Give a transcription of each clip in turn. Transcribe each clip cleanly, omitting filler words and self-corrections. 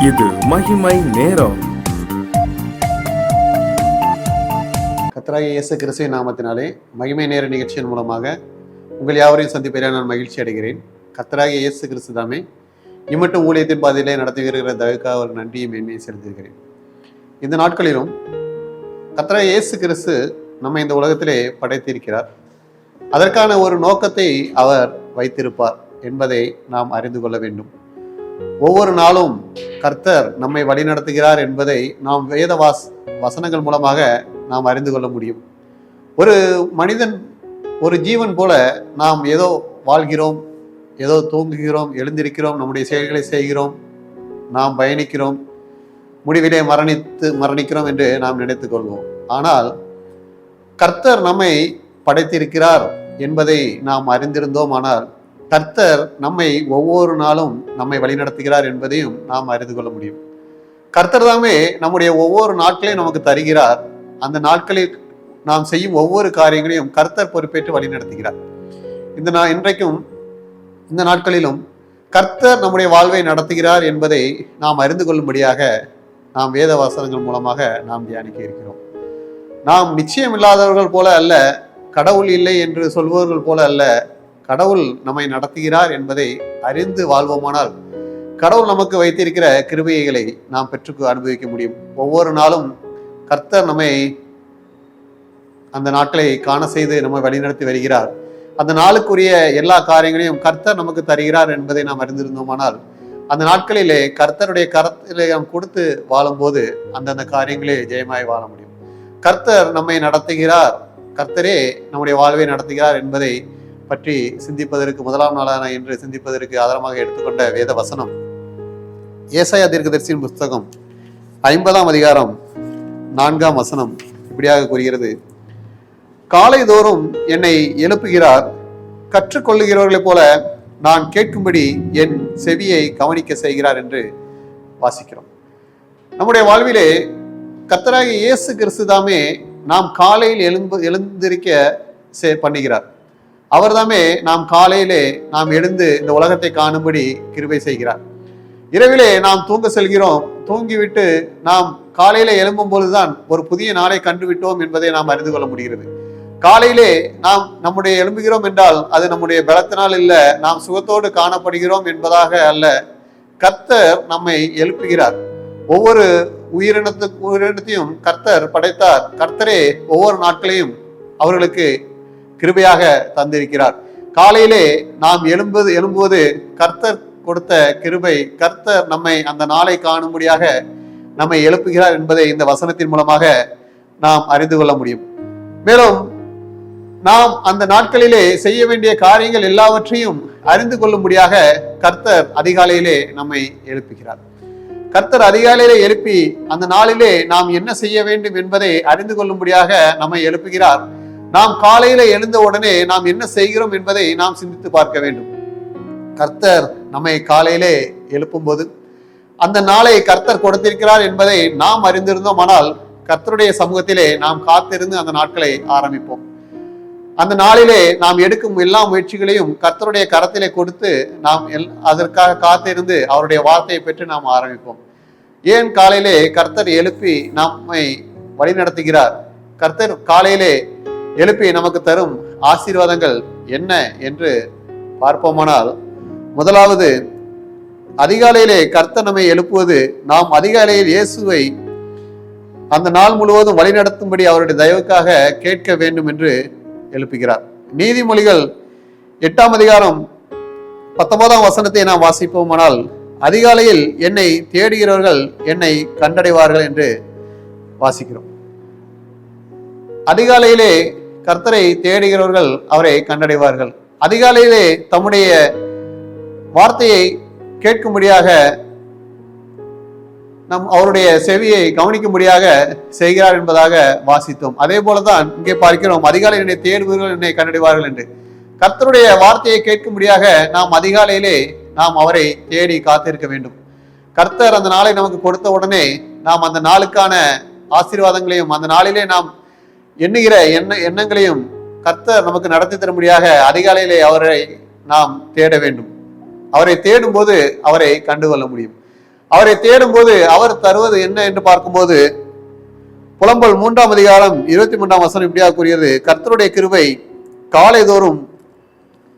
இது மகிமை நேரம். கர்த்தராகிய இயேசு கிறிஸ்துவின் நாமத்தினாலே மகிமை நேர நிகழ்ச்சியின் மூலமாக உங்கள் யாவரையும் சந்திப்பதில் நான் மகிழ்ச்சி அடைகிறேன். கர்த்தராகிய இயேசு கிறிஸ்து தாமே இம்மட்டும் ஊழியத்தின் பாதையிலே நடத்தி வருகிற தயவுக்காக ஒரு நன்றியும் மேன்மையை செலுத்துகிறேன். இந்த நாட்களிலும் கர்த்தராகிய இயேசு கிறிஸ்து நம்ம இந்த உலகத்திலே படைத்திருக்கிறார். அதற்கான ஒரு நோக்கத்தை அவர் வைத்திருப்பார் என்பதை நாம் அறிந்து கொள்ள வேண்டும். ஒவ்வொரு நாளும் கர்த்தர் நம்மை வழிநடத்துகிறார் என்பதை நாம் வேத வசனங்கள் மூலமாக நாம் அறிந்து கொள்ள முடியும். ஒரு மனிதன், ஒரு ஜீவன் போல நாம் ஏதோ வாழ்கிறோம், ஏதோ தூங்குகிறோம், எழுந்திருக்கிறோம், நம்முடைய செயல்களை செய்கிறோம், நாம் பயணிக்கிறோம், முடிவிலே மரணிக்கிறோம் என்று நாம் நினைத்துக் கொள்வோம். ஆனால் கர்த்தர் நம்மை படைத்திருக்கிறார் என்பதை நாம் அறிந்திருந்தோம். ஆனால் கர்த்தர் நம்மை ஒவ்வொரு நாளும் நம்மை வழிநடத்துகிறார் என்பதையும் நாம் அறிந்து கொள்ள முடியும். கர்த்தர் தாமே நம்முடைய ஒவ்வொரு நாட்களையும் நமக்கு தருகிறார். அந்த நாட்களில் நாம் செய்யும் ஒவ்வொரு காரியங்களையும் கர்த்தர் பொறுப்பேற்று வழிநடத்துகிறார். இன்றைக்கும் இந்த நாட்களிலும் கர்த்தர் நம்முடைய வாழ்வை நடத்துகிறார் என்பதை நாம் அறிந்து கொள்ளும்படியாக நாம் வேத வசனங்கள் மூலமாக நாம் தியானிக்க இருக்கிறோம். நாம் நிச்சயம் இல்லாதவர்கள் போல அல்ல, கடவுள் இல்லை என்று சொல்பவர்கள் போல அல்ல, கடவுள் நம்மை நடத்துகிறார் என்பதை அறிந்து வாழ்வோமானால் கடவுள் நமக்கு வைத்திருக்கிற கிருபைகளை நாம் பெற்று அனுபவிக்க முடியும். ஒவ்வொரு நாளும் கர்த்தர் நம்மை அந்த நாட்களை காண செய்து நம்மை வழிநடத்தி வருகிறார். அந்த நாளுக்குரிய எல்லா காரியங்களையும் கர்த்தர் நமக்கு தருகிறார் என்பதை நாம் அறிந்திருந்தோமானால் அந்த நாட்களிலே கர்த்தருடைய கரத்திலே நாம் கொடுத்து வாழும்போது அந்தந்த காரியங்களே ஜெயமாய் வாழ முடியும். கர்த்தர் நம்மை நடத்துகிறார், கர்த்தரே நம்முடைய வாழ்வை நடத்துகிறார் என்பதை பற்றி சிந்திப்பதற்கு முதலாம் நாளான என்று சிந்திப்பதற்கு ஆதாரமாக எடுத்துக்கொண்ட வேத வசனம் ஏசாயா தீர்க்கதரிசியின் புஸ்தகம் 50ஆம் அதிகாரம் 4ஆம் வசனம் இப்படியாக கூறுகிறது: காலைதோறும் என்னை எழுப்புகிறார், கற்றுக்கொள்ளுகிறவர்களைப் போல நான் கேட்கும்படி என் செவியை கவனிக்க செய்கிறார் என்று வாசிக்கிறோம். நம்முடைய வாழ்விலே கர்த்தராகிய இயேசு கிறிஸ்து தாமே நாம் காலையில் எழுந்திருக்க பண்ணுகிறார். அவர் தாமே நாம் காலையிலே நாம் எழுந்து இந்த உலகத்தை காணும்படி கிருபை செய்கிறார். இரவிலே நாம் தூங்க செல்கிறோம், தூங்கிவிட்டு நாம் காலையில எழும்பும் பொழுதுதான் ஒரு புதிய நாளை கண்டுவிட்டோம் என்பதை நாம் அறிந்து கொள்ள முடிகிறது. காலையிலே நாம் நம்முடைய எழும்புகிறோம் என்றால் அது நம்முடைய பலத்தினால் இல்ல, நாம் சுகத்தோடு காணப்படுகிறோம் என்பதாக அல்ல. கர்த்தர் நம்மை எழுப்புகிறார். ஒவ்வொரு உயிரினத்தையும் கர்த்தர் படைத்தார். கர்த்தரே ஒவ்வொரு நாட்களையும் அவர்களுக்கு கிருபையாக தந்திருக்கிறார். காலையிலே நாம் எழும்புவது கர்த்தர் கொடுத்த கிருபை. கர்த்தர் நம்மை அந்த நாளை காணும்படியாக நம்மை எழுப்புகிறார் என்பதை இந்த வசனத்தின் மூலமாக நாம் அறிந்து கொள்ள முடியும். மேலும் நாம் அந்த நாட்களிலே செய்ய வேண்டிய காரியங்கள் எல்லாவற்றையும் அறிந்து கொள்ளும்படியாக கர்த்தர் அதிகாலையிலே நம்மை எழுப்புகிறார். கர்த்தர் அதிகாலையிலே எழுப்பி அந்த நாளிலே நாம் என்ன செய்ய வேண்டும் என்பதை அறிந்து கொள்ளும்படியாக நம்மை எழுப்புகிறார். நாம் காலையில எழுந்த உடனே நாம் என்ன செய்கிறோம் என்பதை நாம் சிந்தித்து பார்க்க வேண்டும். கர்த்தர் நம்மை காலையிலே எழுப்பும் போது அந்த நாளை கர்த்தர் கொடுத்திருக்கிறார் என்பதை நாம் அறிந்திருந்தோம். ஆனால் கர்த்தருடைய சமூகத்திலே நாம் காத்திருந்து அந்த நாட்களை ஆரம்பிப்போம். அந்த நாளிலே நாம் எடுக்கும் எல்லா முயற்சிகளையும் கர்த்தருடைய கரத்திலே கொடுத்து நாம் அதற்காக காத்திருந்து அவருடைய வார்த்தையை பெற்று நாம் ஆரம்பிப்போம். ஏன் காலையிலே கர்த்தர் எழுப்பி நம்மை வழி நடத்துகிறார்? கர்த்தர் காலையிலே எழுப்பி நமக்கு தரும் ஆசீர்வாதங்கள் என்ன என்று பார்ப்போமானால், முதலாவது, அதிகாலையிலே கர்த்தர் நம்மை எழுப்புவது நாம் அதிகாலையில் இயேசுவை அந்த நாள் முழுவதும் வழிநடத்தும்படி அவருடைய தயவுக்காக கேட்க வேண்டும் என்று எழுப்புகிறார். நீதிமொழிகள் 8ஆம் அதிகாரம் 19ஆம் வசனத்தை நாம் வாசிப்போமானால், அதிகாலையில் என்னை தேடுகிறவர்கள் என்னை கண்டடைவார்கள் என்று வாசிக்கிறோம். அதிகாலையிலே கர்த்தரை தேடுகிறவர்கள் அவரை கண்டடைவார்கள். அதிகாலையிலே தம்முடைய வார்த்தையை கேட்கும்படியாக அவருடைய செவியை கவனிக்கும்படியாக செய்கிறார் என்பதாக வாசித்தோம். அதே போலதான் இங்கே பார்க்கிறோம், அதிகாலையில் என்னை தேடுபவர்கள் என்னை கண்டடைவார்கள் என்று. கர்த்தருடைய வார்த்தையை கேட்கும்படியாக நாம் அதிகாலையிலே நாம் அவரை தேடி காத்திருக்க வேண்டும். கர்த்தர் அந்த நாளை நமக்கு கொடுத்த உடனே நாம் அந்த நாளுக்கான ஆசீர்வாதங்களையும் அந்த நாளிலே நாம் எண்ணுகிற எண்ணங்களையும் கர்த்தர் நமக்கு நடத்தி தரும்படியாக அதிகாலையிலே அவரை நாம் தேட வேண்டும். அவரை தேடும் போது அவரை கண்டுகொள்ள முடியும். அவரை தேடும் போது அவர் தருவது என்ன என்று பார்க்கும்போது, புலம்பல் 3ஆம் அதிகாரம் 23ஆம் வசனம் இப்படியாக கூறியது, கர்த்தருடைய கிருபை காலைதோறும்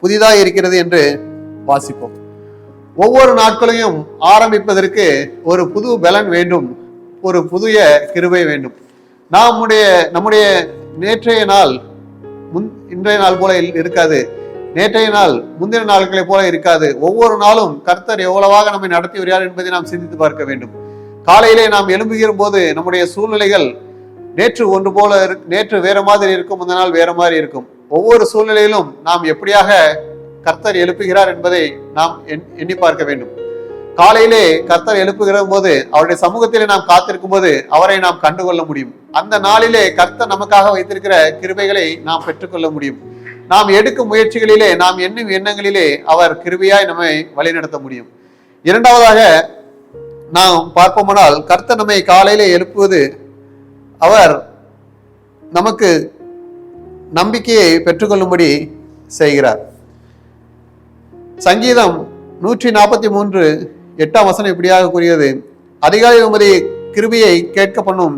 புதிதாக இருக்கிறது என்று வாசிப்போம். ஒவ்வொரு நாட்களையும் ஆரம்பிப்பதற்கு ஒரு புது பலன் வேண்டும், ஒரு புதிய கிருபை வேண்டும். நம்முடைய நேற்றைய நாள் இன்றைய நாள் போல இருக்காது, நேற்றைய நாள் முந்தின நாட்களை போல இருக்காது. ஒவ்வொரு நாளும் கர்த்தர் எவ்வளவாக நம்மை நடத்தி வருகிறார் என்பதை நாம் சிந்தித்து பார்க்க வேண்டும். காலையிலே நாம் எழும்புகிற போது நம்முடைய சூழ்நிலைகள் நேற்று வேற மாதிரி இருக்கும், முந்தின நாள் வேற மாதிரி இருக்கும். ஒவ்வொரு சூழ்நிலையிலும் நாம் எப்படியாக கர்த்தர் எழுப்புகிறார் என்பதை நாம் எண்ணி பார்க்க வேண்டும். காலையிலே கர்த்தர் எழுப்புகிற போது அவருடைய சமூகத்திலே நாம் காத்திருக்கும் போது அவரை நாம் கண்டுகொள்ள முடியும். அந்த நாளிலே கர்த்தர் நமக்காக வைத்திருக்கிற கிருபைகளை நாம் பெற்றுக்கொள்ள முடியும். நாம் எடுக்கும் முயற்சிகளிலே, நாம் எண்ணும் எண்ணங்களிலே அவர் கிருபையாய் நம்மை வழிநடத்த முடியும். இரண்டாவதாக நாம் பார்ப்போமானால், கர்த்தர் நம்மை காலையிலே எழுப்புவது அவர் நமக்கு நம்பிக்கையை பெற்றுக்கொள்ளும்படி செய்கிறார். சங்கீதம் 143:8ஆம் வசனம் இப்படியாக கூறியது, அதிகாலை உமது கிருபையை கேட்க பண்ணும்,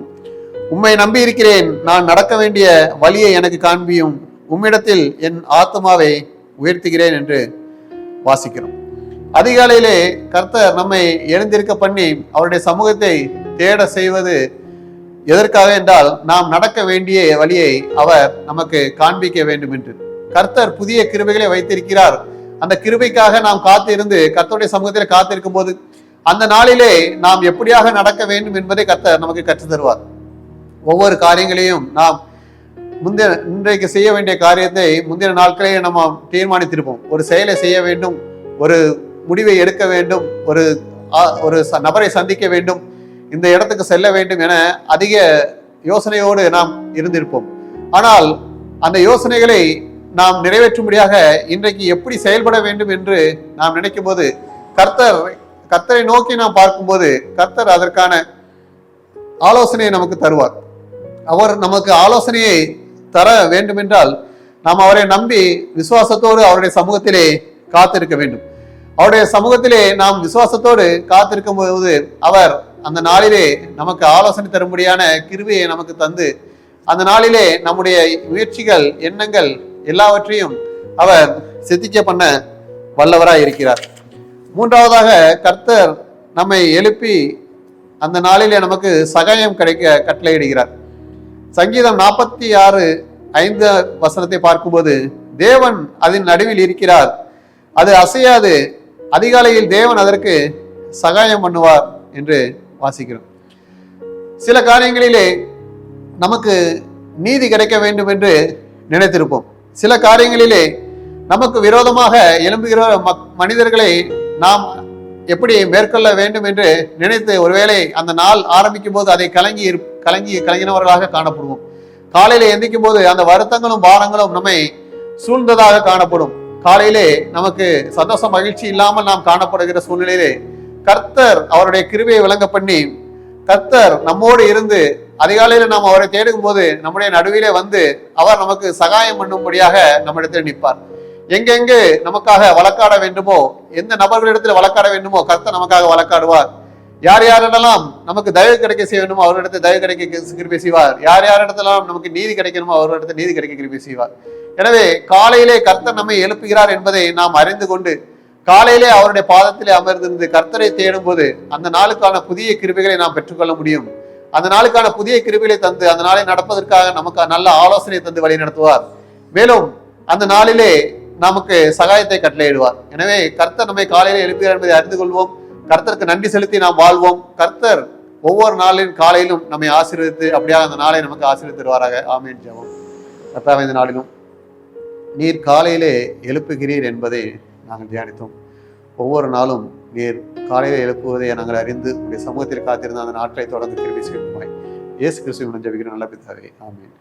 உம்மை நம்பி இருக்கிறேன், நான் நடக்க வேண்டிய வழியை எனக்கு காண்பியும், உம்மிடத்தில் என் ஆத்மாவை உயர்த்துகிறேன் என்று வாசிக்கிறோம். அதிகாலையிலே கர்த்தர் நம்மை எழுந்திருக்க பண்ணி அவருடைய சமூகத்தை தேட செய்வது எதற்காக என்றால், நாம் நடக்க வேண்டிய வழியை அவர் நமக்கு காண்பிக்க வேண்டும் என்று. கர்த்தர் புதிய கிருபைகளை வைத்திருக்கிறார். அந்த கிருபைக்காக நாம் காத்திருந்து கர்த்தருடைய சமூகத்தில் காத்திருக்கும் போது அந்த நாளிலே நாம் எப்படியாக நடக்க வேண்டும் என்பதை கர்த்தர் நமக்கு கற்றுத் தருவார். ஒவ்வொரு காரியங்களையும் நாம் இன்றைக்கு செய்ய வேண்டிய காரியத்தை முந்தின நாட்களே நம்ம தீர்மானித்திருப்போம். ஒரு செயலை செய்ய வேண்டும், ஒரு முடிவை எடுக்க வேண்டும், ஒரு நபரை சந்திக்க வேண்டும், இந்த இடத்துக்கு செல்ல வேண்டும் என அதிக யோசனையோடு நாம் இருந்திருப்போம். ஆனால் அந்த யோசனைகளை நாம் நிறைவேற்றும்படியாக இன்றைக்கு எப்படி செயல்பட வேண்டும் என்று நாம் நினைக்கும் போது கர்த்தரை நோக்கி நாம் பார்க்கும்போது கர்த்தர் அதற்கான ஆலோசனையை நமக்கு தருவார். அவர் நமக்கு ஆலோசனையை தர வேண்டும் என்றால் நாம் அவரை நம்பி விசுவாசத்தோடு அவருடைய சமூகத்திலே காத்திருக்க வேண்டும். அவருடைய சமூகத்திலே நாம் விசுவாசத்தோடு காத்திருக்கும் போது அவர் அந்த நாளிலே நமக்கு ஆலோசனை தரும்படியான கிருபையை நமக்கு தந்து அந்த நாளிலே நம்முடைய முயற்சிகள், எண்ணங்கள் எல்லாவற்றையும் அவர் சித்திக்க பண்ண வல்லவராய் இருக்கிறார். மூன்றாவதாக கர்த்தர் நம்மை எழுப்பி அந்த நாளிலே நமக்கு சகாயம் கிடைக்க கட்டளையிடுகிறார். சங்கீதம் 46:5 வசனத்தை பார்க்கும்போது, தேவன் அதன் நடுவில் இருக்கிறார், அது அசையாது, அதிகாலையில் தேவன் அதற்கு சகாயம் பண்ணுவார் என்று வாசிக்கிறோம். சில காரியங்களிலே நமக்கு நீதி கிடைக்க வேண்டும் என்று நினைத்திருப்போம். சில காரியங்களிலே நமக்கு விரோதமாக எழும்புகிற மனிதர்களை நாம் எப்படி மேற்கொள்ள வேண்டும் என்று நினைத்து ஒருவேளை அந்த நாள் ஆரம்பிக்கும் போது அதை கலங்கினவர்களாக காணப்படுவோம். காலையில எந்திக்கும் போது அந்த வருத்தங்களும் பாரங்களும் நம்மை சூழ்ந்ததாக காணப்படும். காலையிலே நமக்கு சந்தோஷம், மகிழ்ச்சி இல்லாமல் நாம் காணப்படுகிற சூழ்நிலையிலே கர்த்தர் அவருடைய கிருபையை விளங்க பண்ணி கர்த்தர் நம்மோடு இருந்து அதிகாலையில நாம் அவரை தேடும் போது நம்முடைய நடுவிலே வந்து அவர் நமக்கு சகாயம் பண்ணும்படியாக நம்மிடத்தில் நிற்பார். எங்கெங்கு நமக்காக வழக்காட வேண்டுமோ, எந்த நபர்களிடத்தில் வழக்காட வேண்டுமோ கர்த்தர் நமக்காக வழக்காடுவார். யாரெல்லாம் நமக்கு தயவு கிடைக்க செய்ய வேண்டுமோ அவர்களிடத்தில் தயவு கிடைக்க கிருபை செய்வார். யாரிடத்திலாம் நமக்கு நீதி கிடைக்கணுமோ அவர்களிடத்தில் நீதி கிடைக்க கிருபை செய்வார். எனவே காலையிலே கர்த்தர் நம்மை எழுப்புகிறார் என்பதை நாம் அறிந்து கொண்டு காலையிலே அவருடைய பாதத்திலே அமர்ந்திருந்து கர்த்தரை தேடும் போது அந்த நாளுக்கான புதிய கிருபைகளை நாம் பெற்றுக்கொள்ள முடியும். அந்த நாளுக்கான புதிய கிருபைகளை தந்து அந்த நாளை நடப்பதற்காக நமக்கு நல்ல ஆலோசனை தந்து வழி நடத்துவார். மேலும் அந்த நாளிலே நமக்கு சகாயத்தை கட்டளையிடுவார். எனவே கர்த்தர் நம்மை காலையிலே எழுப்புகிறார் என்பதை அறிந்து கொள்வோம். கர்த்தருக்கு நன்றி செலுத்தி நாம் வாழ்வோம். கர்த்தர் ஒவ்வொரு நாளின் காலையிலும் நம்மை ஆசீர்வதித்து அப்படியாக அந்த நாளை நமக்கு ஆசீர்வதித்து தருவாராக. ஆமென். ஜெபம். கர்த்தாவே, இந்த நாளிலும் நீர் காலையிலே எழுப்புகிறீர் என்பதை நாங்கள் தியானித்தோம். ஒவ்வொரு நாளும் நீர் காலையிலே எழுப்புவதை நாங்கள் அறிந்து உடைய சமூகத்தில் காத்திருந்த அந்த நாட்களை தொடர்ந்து கிருபை செய்யுமாய் இயேசு கிறிஸ்துவின் ஜெபிக்கிறோம் நல்ல பிதாவே. ஆமென்.